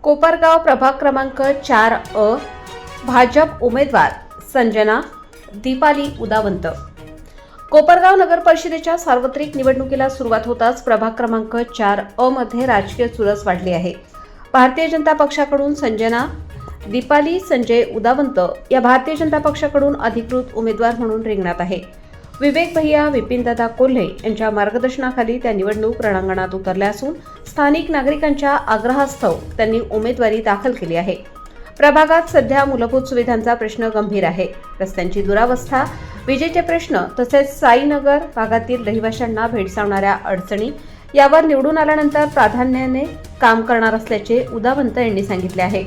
कोपरगाव प्रभाग क्रमांक 4 भाजप उमेदवार संजना दीपाली उदावंत। कोपरगाव नगर परिषदेच्या सार्वत्रिक निवडणुकीला सुरुवात होताच प्रभाग क्रमांक 4 मध्ये राजकीय चुरस वाढली आहे। भारतीय जनता पक्षाकडून संजना दीपाली संजय उदावंत या भारतीय जनता पक्षाकडून अधिकृत उमेदवार म्हणून रिंगणात आहे। विवेक भैया विपिनदादा कोल्हे यांच्या मार्गदर्शनाखाली त्या निवडणूक रणांगणात उतरल्या असून स्थानिक नागरिकांच्या आग्रहास्तव त्यांनी उमेदवारी दाखल केली आहे। प्रभागात सध्या मूलभूत सुविधांचा प्रश्न गंभीर आहे। रस्त्यांची दुरावस्था, विजेचे प्रश्न तसेच साईनगर भागातील रहिवाशांना भेडसावणाऱ्या अडचणी यावर निवडून आल्यानंतर प्राधान्याने काम करणार असल्याचे उदावंत यांनी सांगितले आहे।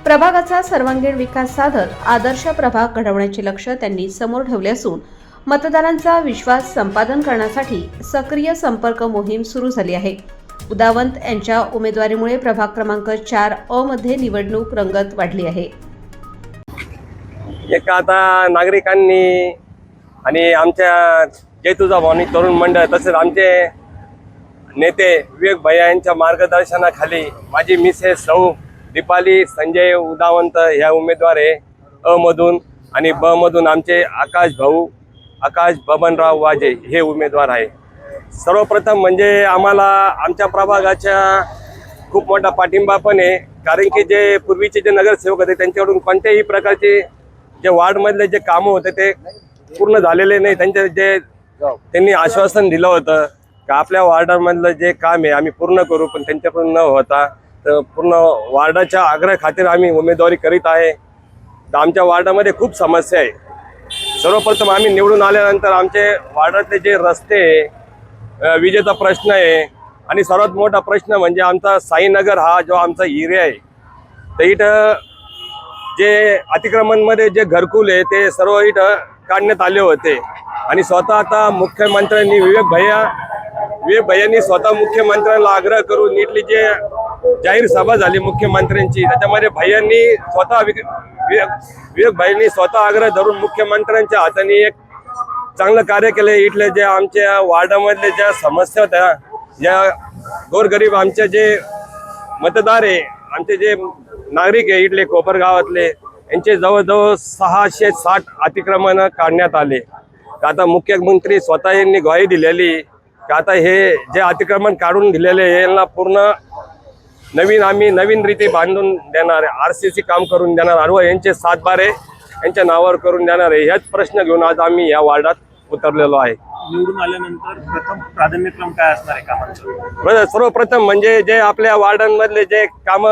प्रभागाचा सर्वांगीण विकास साधत आदर्श प्रभाग घडवण्याचे लक्ष्य त्यांनी समोर ठेवले असून मतदारांचा विश्वास संपादन करण्यासाठी सक्रिय संपर्क मोहीम सुरू झाली आहे। उदावंत यांच्या उमेदवारीमुळे प्रभाग क्रमांक 4 मध्ये निवडणूक रंगत वाढली आहे। एक आता नागरिकांनी आणि आमच्या जय तुझा भवानी तरुण मंडळ तसेच आमचे नेते विवेक भैया यांच्या मार्गदर्शनाखाली माझी मिसेस सौ दीपाली संजय उदावंत ह्या उमेदवार आहे अ मधून, आणि ब मधून आमचे आकाश बबनराव वाजे हे उमेदवार आहे। सर्वप्रथम म्हणजे आम्हाला आमच्या प्रभागाच्या खूप मोठा पाठिंबा पण आहे, कारण की जे पूर्वीचे जे नगरसेवक होते त्यांच्याकडून कोणत्याही प्रकारचे जे वार्डमधले जे कामं होते ते पूर्ण झालेले नाही। त्यांनी आश्वासन दिलं होतं की आपल्या वार्डामधलं जे काम आहे आम्ही पूर्ण करू, पण त्यांच्याकडून न होता तर पूर्ण वार्डाच्या आग्रह खातीर आम्ही उमेदवारी करीत आहे। तर आमच्या वार्डामध्ये खूप समस्या आहे। सर्वप्रथम आम्ही निवडून आल्यानंतर आमचे वार्डातले जे रस्ते, विजेचा प्रश्न आहे, आणि सर्वात मोठा प्रश्न म्हणजे आमचा साईनगर हा जो आमचा एरिया आहे, तर इथं जे अतिक्रमणमध्ये जे घरकुल आहे ते सर्व इथं काढण्यात आले होते। आणि स्वतः आता मुख्यमंत्र्यांनी विवेक भैयांनी स्वतः मुख्यमंत्र्यांना आग्रह करून इथली जे जाहीर सभा झाली मुख्यमंत्र्यांची, त्याच्यामध्ये विवेक भाईंनी स्वतः आग्रह धरून मुख्यमंत्र्यांच्या हाताने एक चांगलं कार्य केलं। इथले जे आमच्या वार्डामधले ज्या समस्या होत्या, ज्या गोरगरीब आमचे जे मतदार आहे, आमचे जे नागरिक आहे इथले कोपरगावातले, यांचे जवळजवळ 660 अतिक्रमण काढण्यात आले। आता मुख्यमंत्री स्वतः यांनी ग्वाही दिलेली की आता हे जे अतिक्रमण काढून दिलेले यांना पूर्ण आम्ही नवीन रीती बांधून देणार आहे, RCC काम करून देणार आणि यांचे 7 बारे यांच्या नावावर करून देणार आहे। ह्याच प्रश्न घेऊन आज आम्ही या वार्डात उतरलेलो आहे। निवडून आल्यानंतर प्रथम प्राधान्यक्रम काय असणार आहे कामांचं? सर्वप्रथम म्हणजे जे आपल्या वार्डांमधले जे काम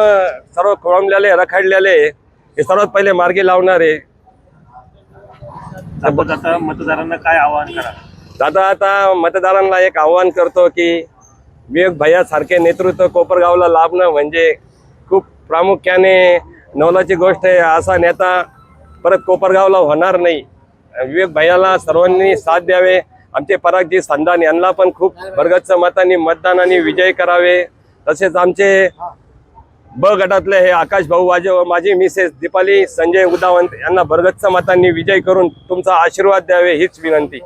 सर्व खोळंबलेले रखडलेले हे सर्वात पहिले मार्गी लावणार आहे। आता मतदारांना काय आवाहन करा? आता मतदारांना एक आवाहन करतो की विवेक भैया सारखे नेतृत्व कोपरगावला लाभणं म्हणजे खूप प्रामुख्याने नवलाची गोष्ट आहे। असा नेता परत कोपरगावला होणार नाही। विवेक भैयाला सर्वांनी साथ द्यावे। आमचे परागजी संधान यांना पण खूप भरगच्च मतांनी मतदानाने विजयी करावे। तसेच आमचे ब गटातले हे आकाश भाऊ वाजे व माझी मिसेस दीपाली संजय उदावंत यांना भरगच्च मतांनी विजयी करून तुमचा आशीर्वाद द्यावे हीच विनंती।